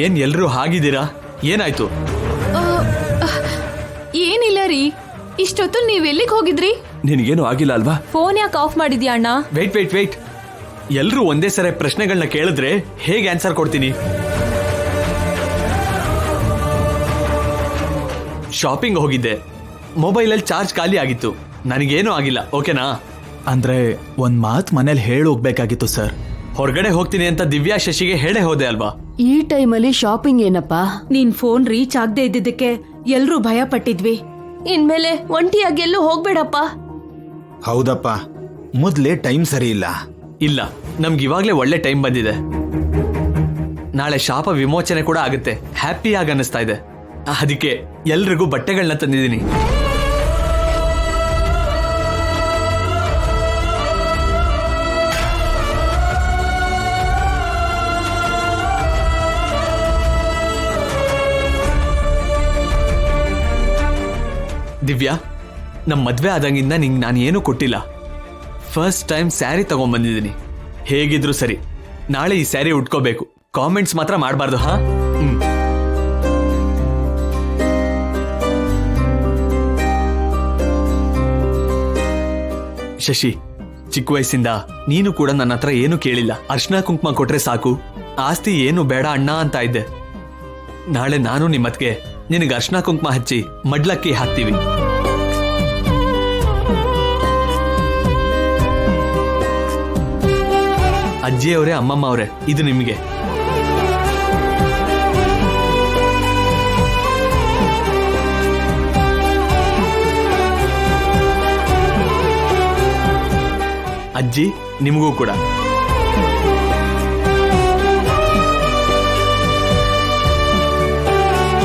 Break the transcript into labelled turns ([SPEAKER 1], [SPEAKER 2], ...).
[SPEAKER 1] ಏನ್ ಎಲ್ರೂ ಹಾಗಿದ್ದೀರಾ? ಏನಾಯ್ತು?
[SPEAKER 2] ಏನಿಲ್ಲ ರೀ, ಇಷ್ಟೊತ್ತು ನೀವೆಲ್ಲಿಗೆ ಹೋಗಿದ್ರಿ?
[SPEAKER 1] ನಿನಗೇನು ಆಗಿಲ್ಲ ಅಲ್ವಾ?
[SPEAKER 2] ಫೋನ್ ಯಾಕೆ ಆಫ್ ಮಾಡಿದ್ಯಾ ಅಣ್ಣ?
[SPEAKER 1] ವೇಟ್ ಎಲ್ರೂ ಒಂದೇ ಸರಿ ಪ್ರಶ್ನೆಗಳನ್ನ ಕೇಳಿದ್ರೆ ಹೇಗೆ ಆನ್ಸರ್ ಕೊಡ್ತೀನಿ? ಶಾಪಿಂಗ್ ಹೋಗಿದ್ದೆ, ಮೊಬೈಲಲ್ಲಿ ಚಾರ್ಜ್ ಖಾಲಿ ಆಗಿತ್ತು. ನನಗೇನು ಆಗಿಲ್ಲ, ಓಕೆನಾ?
[SPEAKER 3] ಅಂದ್ರೆ ಒಂದ್ ಮಾತ್ ಮನೇಲಿ ಹೇಳಿ ಹೋಗ್ಬೇಕಾಗಿತ್ತು ಸರ್.
[SPEAKER 1] ಹೊರಗಡೆ ಹೋಗ್ತೀನಿ ಅಂತ ದಿವ್ಯಾ ಶಶಿಗೆ ಹೇಳೇ ಹೋದೆ ಅಲ್ವಾ?
[SPEAKER 4] ಈ ಟೈಮಲ್ಲಿ ಶಾಪಿಂಗ್ ಏನಪ್ಪಾ?
[SPEAKER 5] ನಿನ್ ಫೋನ್ ರೀಚ್ ಆಗದೆ ಇದ್ದಿದ್ದಕ್ಕೆ ಎಲ್ರೂ ಭಯ ಪಟ್ಟಿದ್ವಿ.
[SPEAKER 2] ಇನ್ಮೇಲೆ ಒಂಟಿಯಾಗಿ ಎಲ್ಲೂ ಹೋಗ್ಬೇಡಪ್ಪ.
[SPEAKER 6] ಹೌದಪ್ಪ, ಮೊದ್ಲೇ ಟೈಮ್ ಸರಿ ಇಲ್ಲ.
[SPEAKER 1] ಇಲ್ಲ, ನಮ್ಗೆ ಇವಾಗ್ಲೇ ಒಳ್ಳೆ ಟೈಮ್ ಬಂದಿದೆ. ನಾಳೆ ಶಾಪ ವಿಮೋಚನೆ ಕೂಡ ಆಗುತ್ತೆ. ಹ್ಯಾಪಿಯಾಗಿ ಅನ್ನಿಸ್ತಾ ಇದೆ. ಅದಕ್ಕೆ ಎಲ್ರಿಗೂ ಬಟ್ಟೆಗಳನ್ನ ತಂದಿದ್ದೀನಿ. ದಿವ್ಯಾ, ನಮ್ಮ ಮದ್ವೆ ಆದಂಗಿಂದ ನಿಂಗೆ ನಾನು ಏನೂ ಕೊಟ್ಟಿಲ್ಲ. ಫಸ್ಟ್ ಟೈಮ್ ಸ್ಯಾರಿ ತಗೊಂಡ್ಬಂದಿದ್ದೀನಿ. ಹೇಗಿದ್ರು ಸರಿ, ನಾಳೆ ಈ ಸ್ಯಾರಿ ಉಟ್ಕೋಬೇಕು. ಕಾಮೆಂಟ್ಸ್ ಮಾತ್ರ ಮಾಡಬಾರ್ದು, ಹಾ? ಶಶಿ, ಚಿಕ್ಕ ವಯಸ್ಸಿಂದ ನೀನು ಕೂಡ ನನ್ನ ಹತ್ರ ಏನು ಕೇಳಿಲ್ಲ. ಅರ್ಶನ ಕುಂಕುಮ ಕೊಟ್ರೆ ಸಾಕು, ಆಸ್ತಿ ಏನು ಬೇಡ ಅಣ್ಣ ಅಂತ ಇದ್ದೆ. ನಾಳೆ ನಾನು ನಿಮ್ಮತ್ಗೆ ನಿನಗೆ ಅರ್ಶನ ಕುಂಕುಮ ಹಚ್ಚಿ ಮಡ್ಲಕ್ಕಿ ಹಾಕ್ತೀವಿ. ಅಜ್ಜಿಯವರೇ, ಅಮ್ಮಮ್ಮ ಅವರೇ, ಇದು ನಿಮಗೆ. ಅಜ್ಜಿ, ನಿಮಗೂ ಕೂಡ.